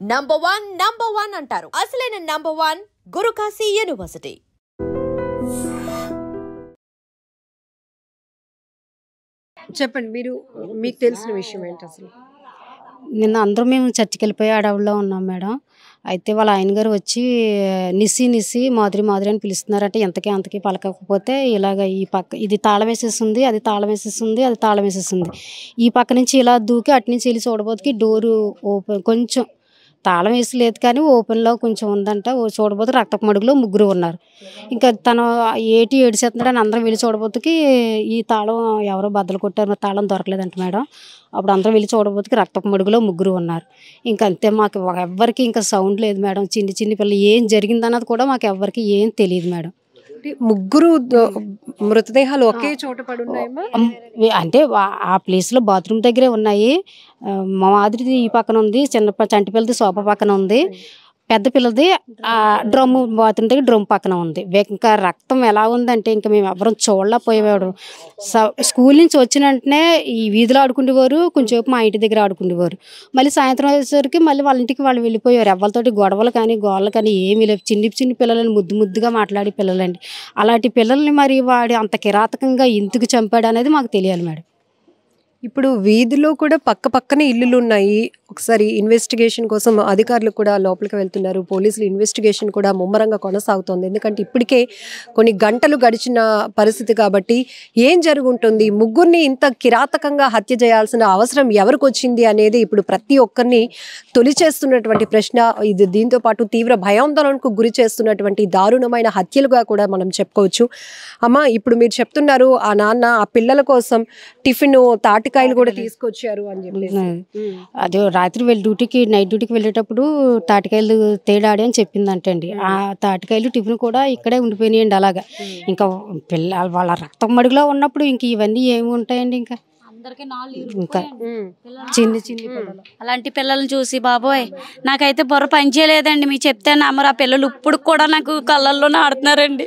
Number one అంటారు. అసలైన number one Guru Kashi university. చెప్పండి, మీకు తెలిసిన విషయం ఏంటి అసలు? నిన్న అందరూ మేము చర్చికి వెళ్ళిపోయి అడవుల్లో ఉన్నాం మేడం. అయితే వాళ్ళ ఆయన గారు వచ్చి నిసి మాదిరి అని పిలుస్తున్నారంటే అంతకీ పలకకపోతే ఇలాగ ఈ పక్క ఇది తాళం వేసేస్తుంది, అది తాళం వేసేస్తుంది, అది తాళం వేసేస్తుంది. ఈ పక్క నుంచి ఇలా దూకి అటు నుంచి వెళ్ళి చూడబోతుకి డోరు ఓపెన్, కొంచెం తాళం వేసి లేదు కానీ ఓపెన్లో కొంచెం ఉందంట. చూడబోతు రక్తపు మడుగులో ముగ్గురు ఉన్నారు. ఇంకా తను ఏడిసేస్తున్నాడు అని అందరం వెళ్ళి చూడబోతుకి ఈ తాళం ఎవరో బద్దలు కొట్టారు, తాళం దొరకలేదంట మేడం. అప్పుడు అందరం వెళ్ళి చూడబోతుకి రక్తపు మడుగులో ముగ్గురు ఉన్నారు. ఇంకంతే, మాకు ఎవ్వరికి ఇంకా సౌండ్ లేదు మేడం. చిన్ని పిల్లలు ఏం జరిగిందన్నది కూడా మాకు ఎవ్వరికి ఏం తెలియదు మేడం. ముగ్గురు మృతదేహాలు ఒకే చోట పడి ఉన్నాయమ్మా? అంటే ఆ ప్లేస్లో బాత్రూమ్ దగ్గరే ఉన్నాయి. మా మాదిరిది ఈ పక్కన ఉంది, చంటి పిల్లది సోఫా పక్కన ఉంది, పెద్ద పిల్లది డ్రమ్ బాత్రూమ్ దగ్గర డ్రమ్ పక్కన ఉంది. ఇంకా రక్తం ఎలా ఉందంటే ఇంకా మేము ఎవరం చూడలేకపోయేవాడు. స్కూల్ నుంచి వచ్చిన వెంటనే ఈ వీధిలో ఆడుకునేవారు, కొంచెంసేపు మా ఇంటి దగ్గర ఆడుకునేవారు. మళ్ళీ సాయంత్రం అయ్యేసరికి మళ్ళీ వాళ్ళ ఇంటికి వాళ్ళు వెళ్ళిపోయారు. ఎవరితోటి గొడవలు కానీ గోళ్ళలు కానీ ఏమీ లేవు. చిన్ని పిల్లలని ముద్దుగా మాట్లాడే పిల్లలండి. అలాంటి పిల్లల్ని మరి వాడు అంత కిరాతకంగా ఎందుకు చంపాడు అనేది మాకు తెలియాలి మేడం. ఇప్పుడు వీధిలో కూడా పక్కనే ఇల్లులు ఉన్నాయి. ఒకసారి ఇన్వెస్టిగేషన్ కోసం అధికారులు కూడా లోపలికి వెళ్తున్నారు. పోలీసులు ఇన్వెస్టిగేషన్ కూడా ముమ్మరంగా కొనసాగుతోంది. ఎందుకంటే ఇప్పటికే కొన్ని గంటలు గడిచిన పరిస్థితి కాబట్టి ఏం జరుగుంటుంది, ముగ్గురిని ఇంత కిరాతకంగా హత్య చేయాల్సిన అవసరం ఎవరికి వచ్చింది అనేది ఇప్పుడు ప్రతి ఒక్కరిని తొలిచేస్తున్నటువంటి ప్రశ్న. ఇది దీంతో పాటు తీవ్ర భయాందోళనకు గురి చేస్తున్నటువంటి దారుణమైన హత్యలుగా కూడా మనం చెప్పుకోవచ్చు. అమ్మ, ఇప్పుడు మీరు చెప్తున్నారు ఆ నాన్న ఆ పిల్లల కోసం టిఫిన్ తాటికాయలు కూడా తీసుకొచ్చారు అని చెప్పేసి. అదే రాత్రి నైట్ డ్యూటీకి వెళ్ళేటప్పుడు తాటికాయలు తేడాడి అని చెప్పిందంటండి. ఆ తాటికాయలు టిఫిన్ కూడా ఇక్కడే ఉండిపోయినాయండి. అలాగా ఇంకా వాళ్ళ రక్తం మడుగులో ఉన్నప్పుడు ఇంక ఇవన్నీ ఏమి ఉంటాయండి. ఇంకా చిన్ని పిల్లలు, అలాంటి పిల్లల్ని చూసి బాబోయ్ నాకైతే బుర్ర పనిచేయలేదండి. మీరు చెప్తే నమ్మరు. ఆ పిల్లలు ఇప్పుడు కూడా నాకు కళ్ళల్లోనే ఆడుతున్నారండి.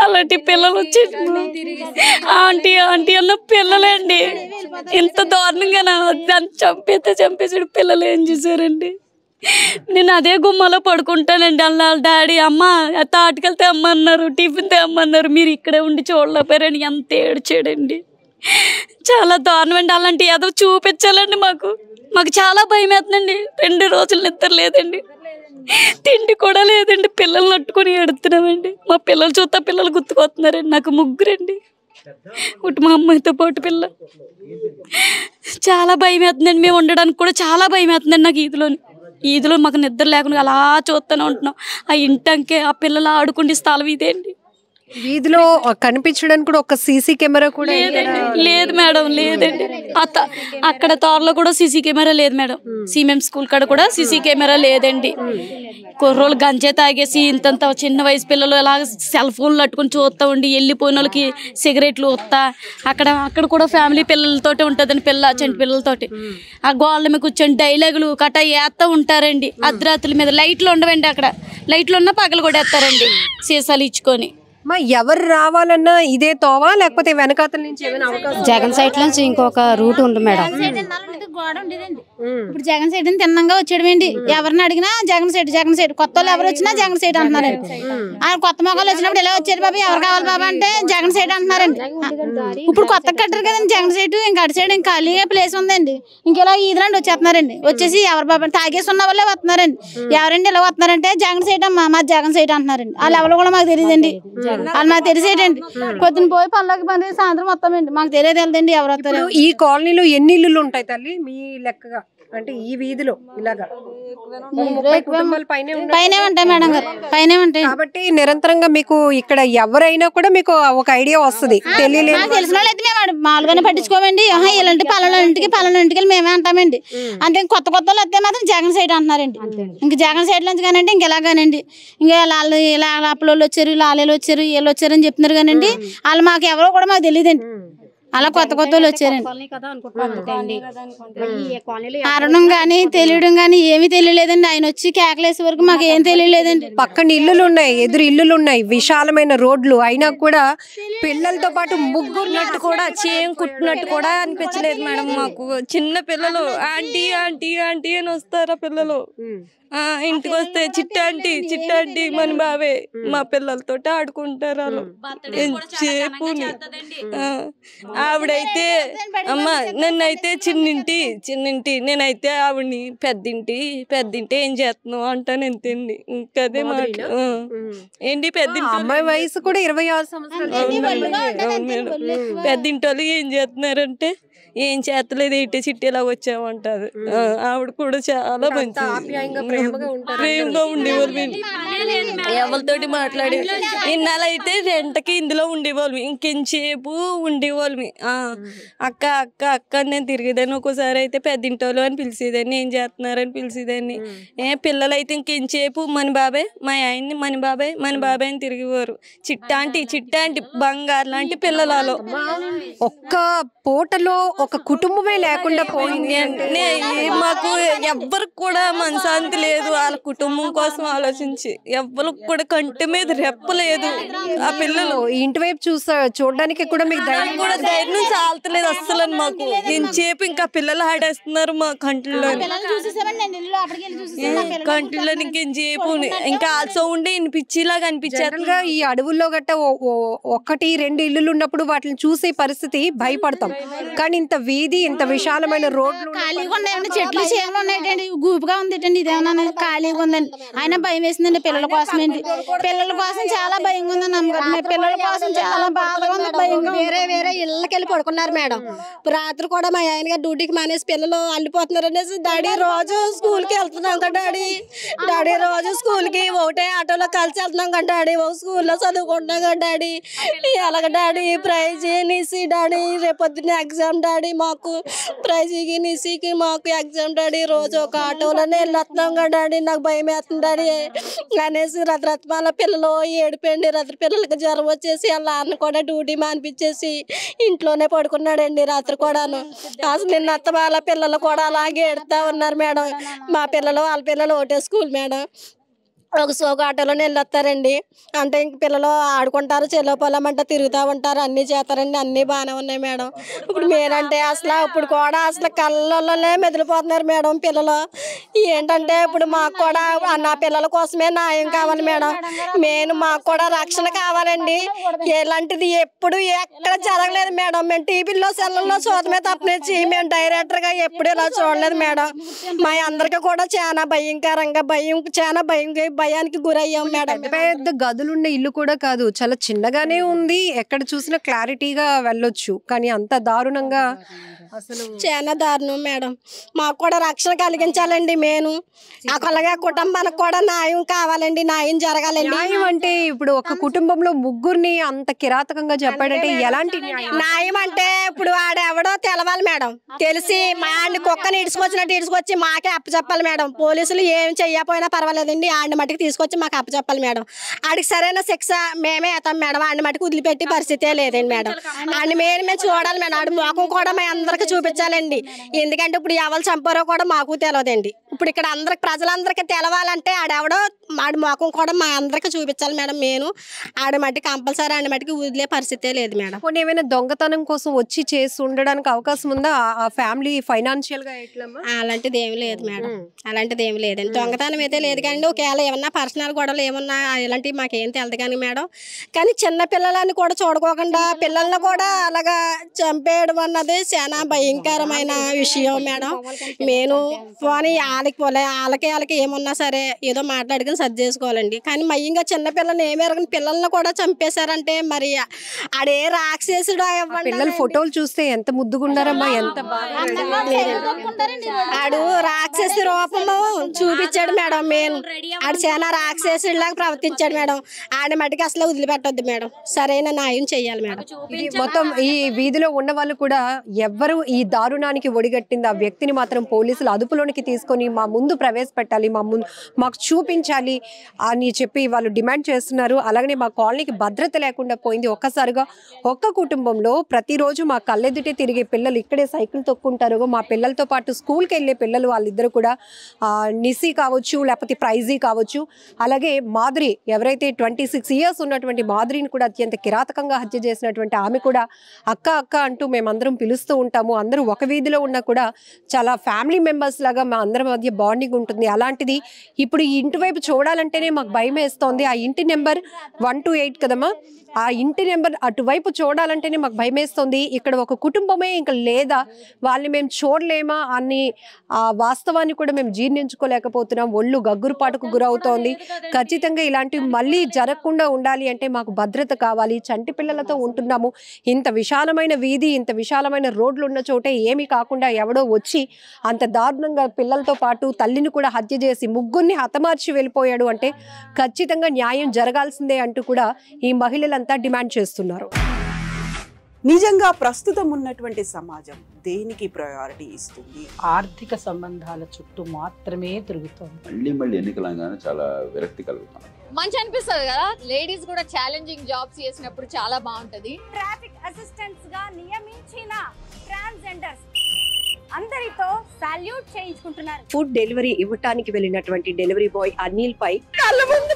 అలాంటి పిల్లలు వచ్చి ఆంటీ అన్న పిల్లలండి. ఇంత దారుణంగా దాన్ని చంపేసాడు. పిల్లలు ఏం చేశారండి? నేను అదే గుమ్మలో పడుకుంటానండి. అలా డాడీ అమ్మ తాటికెళ్ళి తెమ్మన్నారు, టిఫిన్ తెమ్మన్నారు, మీరు ఇక్కడే ఉండి చూడలేపారని ఎంత ఏడ్చాడండి. చాలా దారుణం అండి. అలాంటి ఏదో చూపించాలండి. మాకు చాలా భయం వేస్తుందండి. 2 రోజులు నిద్ర లేదండి, తిండి కూడా లేదండి. పిల్లల్ని నట్టుకొని ఎడుతున్నామండి. మా పిల్లలు చూస్తా పిల్లలు గుర్తుకొస్తున్నారండి. నాకు ముగ్గురండి, మా అమ్మాయితో పాటు పిల్ల. చాలా భయం వేస్తుందండి. మేము ఉండడానికి కూడా చాలా భయం వేస్తుందండి నాకు. ఈదులో మాకు నిద్ర లేకుండా అలా చూస్తూనే ఉంటున్నాం. ఆ ఇంటంకే ఆ పిల్లలు ఆడుకుంటే స్థలం ఇదే అండి. వీధిలో కనిపించడానికి కూడా ఒక సీసీ కెమెరా కూడా లేదు మేడం. లేదండి, అక్కడ తోటలో కూడా సీసీ కెమెరా లేదు మేడం. సిఎంఎం స్కూల్ కాడ కూడా సీసీ కెమెరా లేదండి. కుర్రోళ్ళు గంజే తాగేసి ఇంతంత చిన్న వయసు పిల్లలు అలా సెల్ ఫోన్లు అట్టుకుని చూస్తూ ఉండి వెళ్ళిపోయిన వాళ్ళకి సిగరెట్లు వస్తా అక్కడ కూడా ఫ్యామిలీ పిల్లలతోటి ఉంటుందండి. చంటి పిల్లలతోటి ఆ గోళ్ళ మీద కూర్చొని డైలాగులు కట్టా వేస్తూ ఉంటారండి. అర్ధరాత్రుల మీద లైట్లు ఉండవండి. అక్కడ లైట్లు ఉన్నా పగలు కూడా వేస్తారండి సీసాలు ఇచ్చుకొని. ఎవరు రావాలన్నా ఇదే తోవా లేకపోతే వెనకాతల నుంచి ఏమైనా అవకాశం? జగన్ సైడ్ నుంచి ఇంకొక రూట్ ఉంది మేడం. ఇప్పుడు జగన్ సైడ్ తిన్నంగా వచ్చాడండి. ఎవరిని అడిగినా జగన్ సైడ్ కొత్త వాళ్ళు ఎవరు వచ్చినా జగన్ సైడ్ అంటున్నారండి. ఆయన కొత్త మొక్కలు వచ్చినప్పుడు ఎలా వచ్చారు బాబా, ఎవరు కావాలి బాబా అంటే జగన్ సైడ్ అంటున్నారండి. ఇప్పుడు కొత్తగా కట్టారు కదండి జగన్ సైడ్. ఇంకా అటు సైడ్ ఇంకా ఖాళీగా ప్లేస్ ఉందండి. ఇంకెలా ఈదులాంటి వచ్చేస్తున్నారండి. వచ్చేసి ఎవరు బాబా తాగేసి ఉన్న వాళ్ళే వస్తున్నారండి. ఎవరండి ఇలా వస్తున్నారంటే జగన్ సైడ్ అమ్మా, మా జగన్ సైడ్ అంటున్నారండి. వాళ్ళు ఎవరు కూడా మాకు తెలియదండి. వాళ్ళు మాకు తెలిసేటండి. పొద్దున పోయి పనులకి పని సాయంత్రం వస్తామండి. మాకు తెలియదండి ఎవరు వస్తారు. ఈ కాలనీలో ఎన్ని ఇల్లులు ఉంటాయి తల్లి మీ లెక్కగా? అంటే ఈ వీధిలో ఇలాగా పైనే ఉంటాయి మేడం గారు, పైనే ఉంటాయి. కాబట్టి నిరంతరంగా మీకు ఇక్కడ ఎవరైనా కూడా మీకు ఒక ఐడియా వస్తుంది. తెలియలేదు తెలిసిన వాళ్ళు అయితే మేము మామూలుగానే పట్టించుకోమండి. ఇలాంటి పలానంటికి మేమే అంటామండి. అంటే కొత్త వాళ్ళు వస్తే మాత్రం జగన్ సైడ్ అంటున్నారండి. ఇంక జగన్ సైడ్ నుంచి కానండి ఇంకెలాగానండి. ఇంకా వాళ్ళు ఇలా అప్పులోళ్ళు వచ్చారు, లాలేలు వచ్చారు, వీళ్ళు వచ్చారు అని చెప్తున్నారు కానండి. వాళ్ళు మాకు ఎవరో కూడా మాకు తెలియదండి. అలా కొత్త వాళ్ళు వచ్చారండి. అరడం కానీ తెలియడం కానీ ఏమీ తెలియలేదండి. ఆయన వచ్చి కేకలేసే వరకు మాకు ఏం తెలియలేదండి. పక్కన ఇల్లులు ఉన్నాయి, ఎదురు ఇల్లులు ఉన్నాయి, విశాలమైన రోడ్లు, అయినా కూడా పిల్లలతో పాటు ముగ్గురున్నట్టు కూడా చేయం కుట్టినట్టు కూడా అనిపించలేదు మేడం. మాకు చిన్న పిల్లలు ఆంటీ ఆంటీ ఆంటీ అని వస్తారా పిల్లలు, ఇంటికి వస్తే చిట్టాంటీ మన బావే మా పిల్లలతో ఆడుకుంటారు వాళ్ళు ఎంతసేపు. ఆవిడైతే అమ్మ నన్నైతే చిన్నింటి నేనైతే ఆవిడని పెద్దింటి ఏం చేస్తున్నావు అంటాను ఎంతండి. ఇంకదే మాట ఏంటి పెద్దింటి అమ్మాయి వయసు కూడా 26 సంవత్సరాలు. పెద్దింటి వాళ్ళు ఏం చేస్తున్నారంటే ఏం చేస్తలేదు ఏంటి చిట్టిలా వచ్చామంటారు. ఆవిడ కూడా చాలా మంచి ప్రేమగా ఉండేవాళ్ళు. ఎవరితోటి మాట్లాడే ఇన్నాళ్ళైతే రెంటకి ఇందులో ఉండేవాళ్ళం, ఇంకెంతసేపు ఉండేవాళ్ళమి. అక్క అక్క అక్క నేను తిరిగేదాన్ని. ఒక్కోసారి అయితే పెద్దింటోళ్ళు అని పిలిచేదాన్ని, ఏం చేస్తున్నారని పిలిచేదాన్ని. పిల్లలు అయితే ఇంకెంతసేపు మన బాబాయ్ మా ఆయన్ని మన బాబాయ్ అని తిరిగేవారు. చిట్టాంటి బంగారు లాంటి పిల్లలలో. ఒక్క పూటలో ఒక కుటుంబమే లేకుండా పోయింది అంటే మాకు ఎవ్వరికి కూడా మనశాంతి లేదు. వాళ్ళ కుటుంబం కోసం ఆలోచించి ఎవ్వరికి కూడా కంటి మీద రెప్పలేదు. ఆ పిల్లలు ఇంటి వైపు చూడడానికి కూడా మీకు ధైర్యం చాలతలేదు అస్సలు. మాకు ఎంతసేపు ఇంకా పిల్లలు ఆడేస్తున్నారు మా కంట్లో ఇంకెంతసేపు ఇంకా ఆ సౌండ్ వినిపించేలాగా అనిపించారు. ఈ అడవుల్లో గట్ట 1-2 ఇల్లులు ఉన్నప్పుడు వాటిని చూసే పరిస్థితి భయపడతాం. కానీ ఇంత వీధి, ఇంత విశాలమైన రోడ్లు ఖాళీగా ఉన్నాయండి, చెట్లు చేమలు ఉన్నాయండి, గూపుగా ఉందండి. ఇదేమన్నా ఖాళీగా ఉందండి. ఆయన భయం వేసిందండి పిల్లల కోసం అండి. పిల్లల కోసం చాలా భయంగా ఉందండి. అమ్మగారు పిల్లల కోసం చాలా బాగా ఉంది, భయంగా. వేరే ఇళ్ళకి వెళ్ళి పడుకున్నారు మేడం. రాత్రి కూడా మా ఆయన గారు డ్యూటీకి మానేసి పిల్లలు అల్లిపోతున్నారు అనేసి డాడీ రోజు స్కూల్కి వెళ్తున్నాం కదా డాడీ రోజు స్కూల్కి ఒకటే ఆటోలో కలిసి వెళ్తున్నాం కదా డాడీ, ఒక స్కూల్లో చదువుకుంటున్నాం కదా డాడీ. ఎలాగ డాడీ ప్రైజ్ నిసి డాడీ రేపొద్దున ఎగ్జామ్ డాడీ, మాకు ప్రైజ్కి నిసికి మాకు ఎగ్జామ్ డాడీ, రోజు ఒక ఆటోలోనే వెళ్ళొస్తున్నాం కదా డాడీ, నాకు భయం వేస్తుంది డాడీ అనేసి రథరత్మాల పిల్లలు ఏడిపోయింది. రాత్రి పిల్లలకి జ్వరం వచ్చేసి వాళ్ళ అన్న కూడా డ్యూటీ మానిపించేసి ఇంట్లోనే పడుకున్నాడండి రాత్రి కూడాను. అసలు నిన్న వాళ్ళ పిల్లలు కూడా అలాగే ఏడుతా ఉన్నారు మేడం. మా పిల్లలు వాళ్ళ పిల్లలు ఒకటే స్కూల్ మేడం. ఒక ఆటోలోనే వెళ్ళొస్తారండి. అంటే ఇంక పిల్లలు ఆడుకుంటారు, చెల్లో పొలం అంటే తిరుగుతూ ఉంటారు, అన్నీ చేస్తారండి. అన్నీ బాగానే ఉన్నాయి మేడం. ఇప్పుడు మేనంటే అసలు ఇప్పుడు కూడా అసలు కళ్ళలోనే మెదిలిపోతున్నారు మేడం పిల్లలు. ఏంటంటే ఇప్పుడు మాకు కూడా నా పిల్లల కోసమే న్యాయం కావాలి మేడం. మాకు కూడా రక్షణ కావాలండి. ఎలాంటిది ఎప్పుడు ఎక్కడ జరగలేదు మేడం. మేము టీవీలో సెల్లలో చూడమే తప్పనిచ్చి మేము డైరెక్టర్గా ఎప్పుడు ఇలా చూడలేదు మేడం. మా అందరికీ కూడా చాలా భయంకరంగా భయానికి గురయ్యాం మేడం. పెద్ద గదులున్న ఇల్లు కూడా కాదు, చాలా చిన్నగానే ఉంది. ఎక్కడ చూసినా క్లారిటీగా వెళ్ళొచ్చు, కానీ అంత దారుణంగా అసలు చాలా దారుణం మేడం. మాకు కూడా రక్షణ కలిగించాలండి. అలాగే కుటుంబానికి కూడా న్యాయం కావాలండి, న్యాయం జరగాలండి. న్యాయం అంటే ఇప్పుడు ఒక కుటుంబంలో ముగ్గురిని అంత కిరాతకంగా చెప్పాడంటే ఎలాంటి న్యాయం అంటే ఇప్పుడు ఆడెవడో తెలవాలి మేడం. తెలిసి మా ఆడిని కుక్కని ఇడుచుకొచ్చినట్టు ఇడుచుకొచ్చి మాకే అప్పచెప్పాలి మేడం. పోలీసులు ఏం చెయ్యకపోయినా పర్వాలేదండి, ఆడిని మట్టుకు తీసుకొచ్చి మాకు అప్పచెప్పాలి మేడం. ఆడికి సరైన శిక్ష మేమే వేస్తాం మేడం. ఆడిని మట్టుకు వదిలిపెట్టి పరిస్థితే లేదండి మేడం. ఆడిని మేము చూడాలి మేడం. ఆడి మొఖం కూడా మేము అందరికి చూపించాలండి. ఎందుకంటే ఇప్పుడు ఎవరు చంపారో కూడా మాకు తెలియదండి. ఇప్పుడు ఇక్కడ ప్రజలందరికీ తెలవాలంటే ఆడెవడో ఆడి మొఖం కూడా మా అందరికి చూపించాలి మేడం. ఆడి మట్టికి కంపల్సరీ ఆడి మట్టికి వదిలే పరిస్థితే లేదు మేడం. కొన్ని ఏమైనా దొంగతనం కోసం వచ్చి చేసి ఉండడానికి అవకాశం ఉందా? ఆ ఫ్యామిలీ ఫైనాన్షియల్ గా ఎట్లమ్మా? అలాంటిది ఏమి లేదు మేడం. అలాంటిది ఏమి లేదండి. దొంగతనం అయితే లేదు కానీ ఒకవేళ ఏమన్నా పర్సనల్ గొడవలు ఏమన్నా ఇలాంటివి మాకేం తెలియదు కానీ మేడం. కానీ చిన్న పిల్లలని కూడా చూడుకోకుండా పిల్లల్ని కూడా అలాగా చంపేయడం అన్నది చాలా భయంకరమైన విషయం మేడం. పోనీ వాళ్ళకి ఏమన్నా సరే ఏదో మాట్లాడుకుని సర్ది చేసుకోవాలండి. కానీ మయ్యంగా చిన్న పిల్లల్ని ఏమేరగని పిల్లల్ని కూడా చంపేశారంటే మరి ఆడే రాక్షసుడు. పిల్లల ఫోటోలు చూస్తే ఎంత ముద్దుగుండారమ్మా, ఎంత ఆడు రాక్షసి రూపము చూపించాడు మేడం. ఆడు చాలా రాక్షసుడిలాగా ప్రవర్తించాడు మేడం. ఆడ మటుకు అసలు వదిలిపెట్టొద్దు మేడం, సరైన న్యాయం చేయాలి మేడం. ఇది మొత్తం ఈ వీధిలో ఉన్న వాళ్ళు కూడా ఎవ్వరు ఈ దారుణానికి ఒడిగట్టింది ఆ వ్యక్తిని మాత్రం పోలీసులు అదుపులోనికి తీసుకొని మా ముందు ప్రవేశపెట్టాలి, మాకు చూపించాలి అని చెప్పి వాళ్ళు డిమాండ్ చేస్తున్నారు. అలాగనే మా కాలనీకి భద్రత లేకుండా పోయింది. ఒక్కసారిగా ఒక్క కుటుంబంలో ప్రతిరోజు మా కళ్ళెదుటే తిరిగే పిల్లలు ఇక్కడే సైకిల్ తొక్కుంటారు. మా పిల్లలతో పాటు స్కూల్కి వెళ్ళే పిల్లలు వాళ్ళిద్దరు కూడా నిసి కావచ్చు, లేకపోతే ప్రైజీ కావచ్చు, అలాగే మాధురి ఎవరైతే 26 years ఉన్నటువంటి మాధురిని కూడా అత్యంత కిరాతకంగా హత్య చేసినటువంటి ఆమె కూడా అక్క అక్క అంటూ మేమందరం పిలుస్తూ ఉంటాము. అందరూ ఒక వీధిలో ఉన్నా కూడా చాలా ఫ్యామిలీ మెంబర్స్ లాగా మా అందరి మధ్య బాండింగ్ ఉంటుంది. అలాంటిది ఇప్పుడు ఈ ఇంటి వైపు చూడాలంటేనే మాకు భయం వేస్తోంది. ఆ ఇంటి నెంబర్ 128 కదమ్మా, ఆ ఇంటి నెంబర్ అటువైపు చూడాలంటేనే మాకు భయం వేస్తుంది. ఇక్కడ ఒక కుటుంబమే ఇంకా లేదా, వాళ్ళని మేము చూడలేమా అని ఆ వాస్తవాన్ని కూడా మేము జీర్ణించుకోలేకపోతున్నాం. ఒళ్ళు గగ్గురుపాటుకు గురవుతోంది. ఖచ్చితంగా ఇలాంటివి మళ్ళీ జరగకుండా ఉండాలి అంటే మాకు భద్రత కావాలి. చంటి పిల్లలతో ఉంటున్నాము. ఇంత విశాలమైన వీధి, ఇంత విశాలమైన రోడ్లు ఉన్న చోటే ఏమీ కాకుండా ఎవడో వచ్చి అంత దారుణంగా పిల్లలతో పాటు తల్లిని కూడా హత్య చేసి ముగ్గురిని హతమార్చి వెళ్ళిపోయాడు అంటే ఖచ్చితంగా న్యాయం జరగాల్సిందే అంటూ కూడా ఈ మహిళలంతా డిమాండ్ చేస్తున్నారు. నిజంగా ప్రస్తుతం ఉన్నటువంటి సమాజం దేనికి ప్రయారిటీ ఇస్తుంది? ఆర్థిక సంబంధాల చుట్టూ మాత్రమే తిరుగుతుంది. మళ్ళీ ఎన్నికలంగానే చాలా విరక్తి కలుగుతాను. మంచి అనిపిస్తుంది కదా, లేడీస్ కూడా ఛాలెంజింగ్ జాబ్స్ చేసినప్పుడు చాలా బాగుంటది. ట్రాఫిక్ అసిస్టెంట్స్ గా నియమించిన ట్రాన్స్జెండర్స్ అందరితో సాల్యూట్ చేయించుకుంటున్నారు. ఫుడ్ డెలివరీ ఇవ్వటానికి వెళ్ళినటువంటి డెలివరీ బాయ్ అనిల్ పై కళ్ళ ముందు